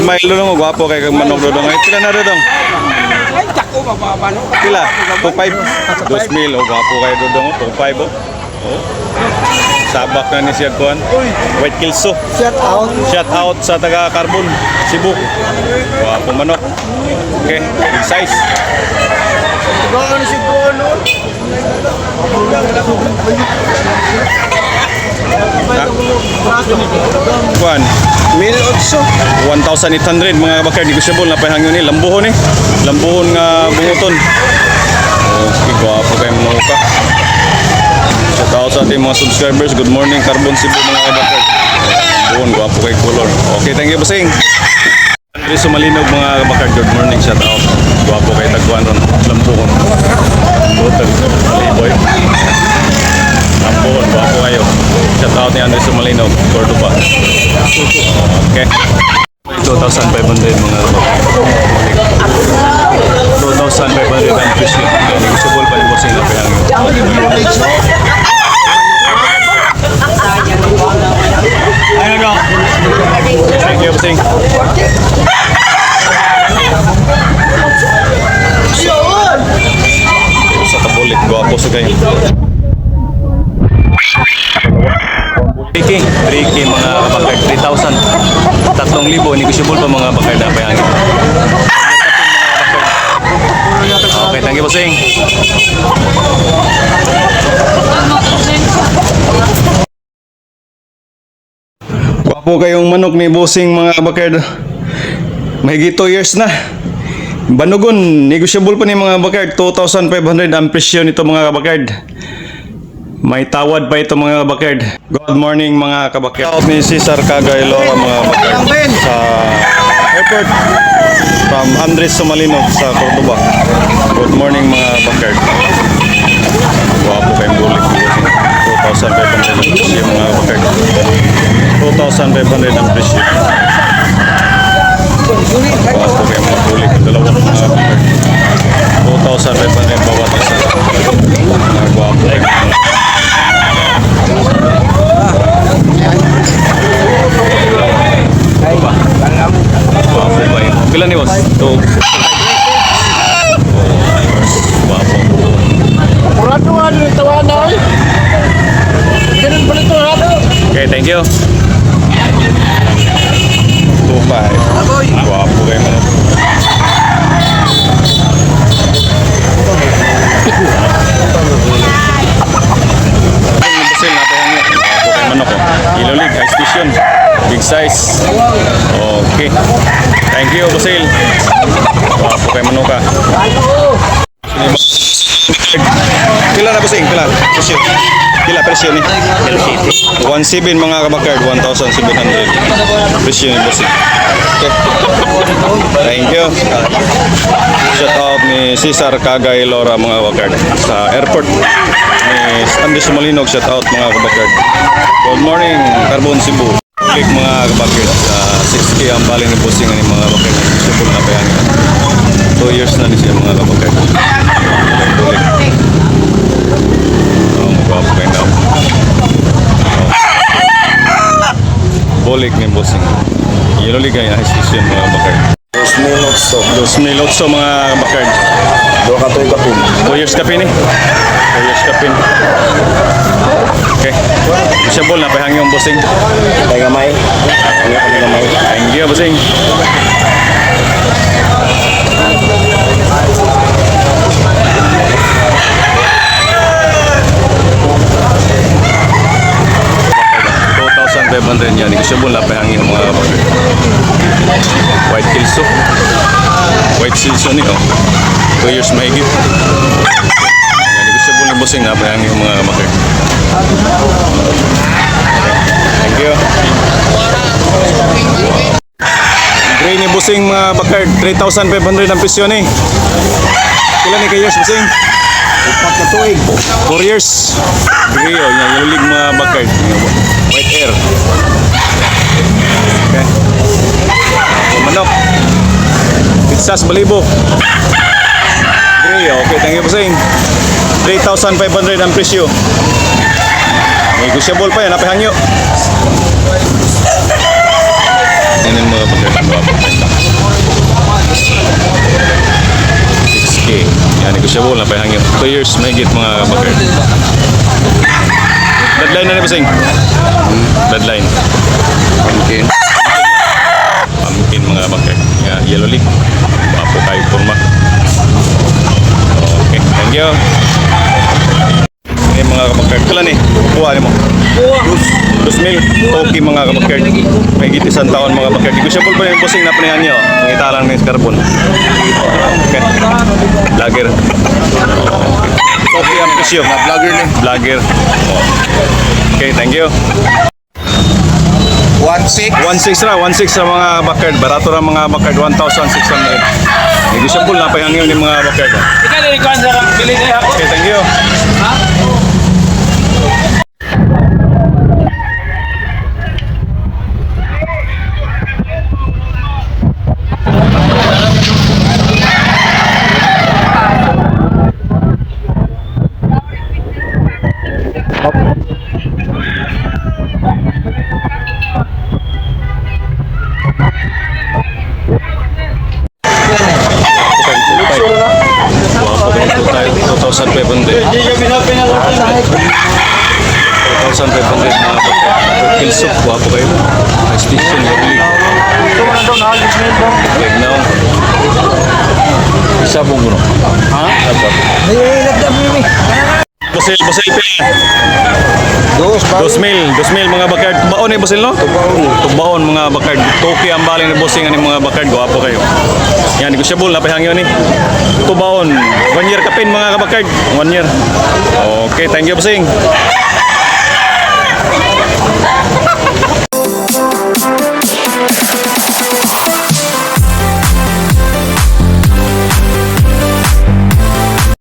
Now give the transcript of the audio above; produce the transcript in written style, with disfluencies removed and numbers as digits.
Smile doon mo, gwapo kay kag manok doon. Ay, pila na doon? Ay, dako mababano. Pila? 2.5? 2,000, oh, gwapo kayo doon. 2.5, oh. Oh. Sabak na ni siya kuan. White Kilso. Shout out. Shout out sa taga Carbon, Cebu. Gwapo manok. Okay, big size. Gano'n si Bono? Kuan, 1,800. 1,800 mga bakar negotiable na pahangyo ni lambuhon eh. Lambuhon nga bunguton. Okay, gwapo kayo mga uka. Shout out sa ating mga subscribers. Good morning Carbon Cebu mga bakar. Lambuhon, gwapo kayo color. Okay, thank you bossing. Andre Sumalinog mga bakar. Good morning, shout out. Gwapo kayo tagkuan ron. Lambuhon. Total playboy. Lambuhon, gwapo kayo. Shout out ni Andre Sumalinog, Cordoba. Okay. 2,500 mga bakar. 2,500 ang presyo. Negotiable pa ni bossing na pahangyo. Ayun go. Thank you, bossing. Sa tabulit, gwapo sa kayo. Tricky mga bakar, 3,000. 3,000, negotiable pa mga bakar na pahangyo. Okay, thank you, bossing. Gwapo kayong manok ni bossing mga bakard. Mahigit 2 years na. Banugon, negotiable pa ni mga bakard. 2,500 ang presyo nito mga bakard. May tawad pa ito mga bakard. Good morning mga kabakard. Out ni Cesar Cagailo mga bakard sa airport from Andres Sumalinog sa Cordoba. Good morning mga bakard. Gwapo kayong bulik. 2,500 ang presyo mga bakard. 2,500 ang presyo. Gwapo kayong mga bulik. Dalawang mga bakard. 2,500 bawat isa. Mga gwapo kayong gwapo ba yun? Kailan ni boss? Ito. Gwapo. Muraduan, tawanan na eh. Ganun pala ito, Rado. Okay, thank you. 2,500. Gwapo kayo mo. Basil natin ang gwapo kayo manok ko. Ilulig, high station. Big size. Okay. Thank you, Basil. Gwapo kayo manok ka. Pila na bossing? Pila? Presyo? Pila presyo ni? 1,700 mga kabakard, 1,700 presyo ni bossing. Okay. Thank you. Shout out ni Cesar Cagailora mga kabakard sa airport ni Andres Sumalinog. Shout out mga kabakard. Good morning Carbon Cebu. Balik mga kabakard, 6K ang bali ni bossing ni mga kabakard. Subol na pa yan. 2 years na ni siya mga kabakard. Balik. Gwapo kayo daw. Bolik ni bossing. Yellow ligay na station mga bakard. 2,800 mga bakard. 2 years kapin eh. 2 years kapin. Okay. Isabol na pahangin yung bossing. Tayo gamay. Thank you bossing. Yan, negosyable na pahangin mga bakard. White Kilso. White Kilso ni 2 years mahigit. Yan, negosyable na bossing na pahangin mga bakard. Thank you. Gray ni bossing mga bakard, 3,500 ang presyo ni. Kailan ni ka-years bossing? 4 years. Gray o, yan, yung lig mga bakard. White air. Okay. Manok. Pizzas Balibo. Gray, okay, thank you po saying. 3,500 ang presyo. Negotiable pa yan, napahangyo. Yan ang mga pagkakagawa po. Negosyable na pahangyo. 2 years mahigit mga kabakard. Deadline na ni Bossing. Deadline. Pumpkin. Pumpkin mga kabakard. Yellow leaf. Wapo kayo forma. Okay, thank you. Okay mga kabakard. Kala ni, kuha ni mo. 2,000. Okay mga kabakard. May gitisan taon mga kabakard. Negosyable pa yung Bossing na panihan niyo. Pangita lang ng carbon. Okay. Lager. Okay ang presyo. Vlogger ni. Vlogger. Okay, thank you. 1.6. 1.6 ra, 1.6 sa mga bakard. Barato ra mga bakard, 1,600. Negosyable na pa yan yung mga bakard. Ikaw na ikaw ang pili niya ako. Okay, thank you. Wapo ka ng tayo. 2,500. 2,500 mga bakard. Kilsok, wapo kayo. Station, gabili. Big now. Sabong mo. Ha? Sabong. Basil pili. 2,000 mga bakard. Tubaon ni Basil no? Tubaon mga bakard. Toki ang baling ni Bossing ani mga bakard. Guwapo kayo. Yan, negosyable na pahangyo ni. Tubaon. 1 year kapin mga kabakard. 1 year. Okay, thank you Bossing.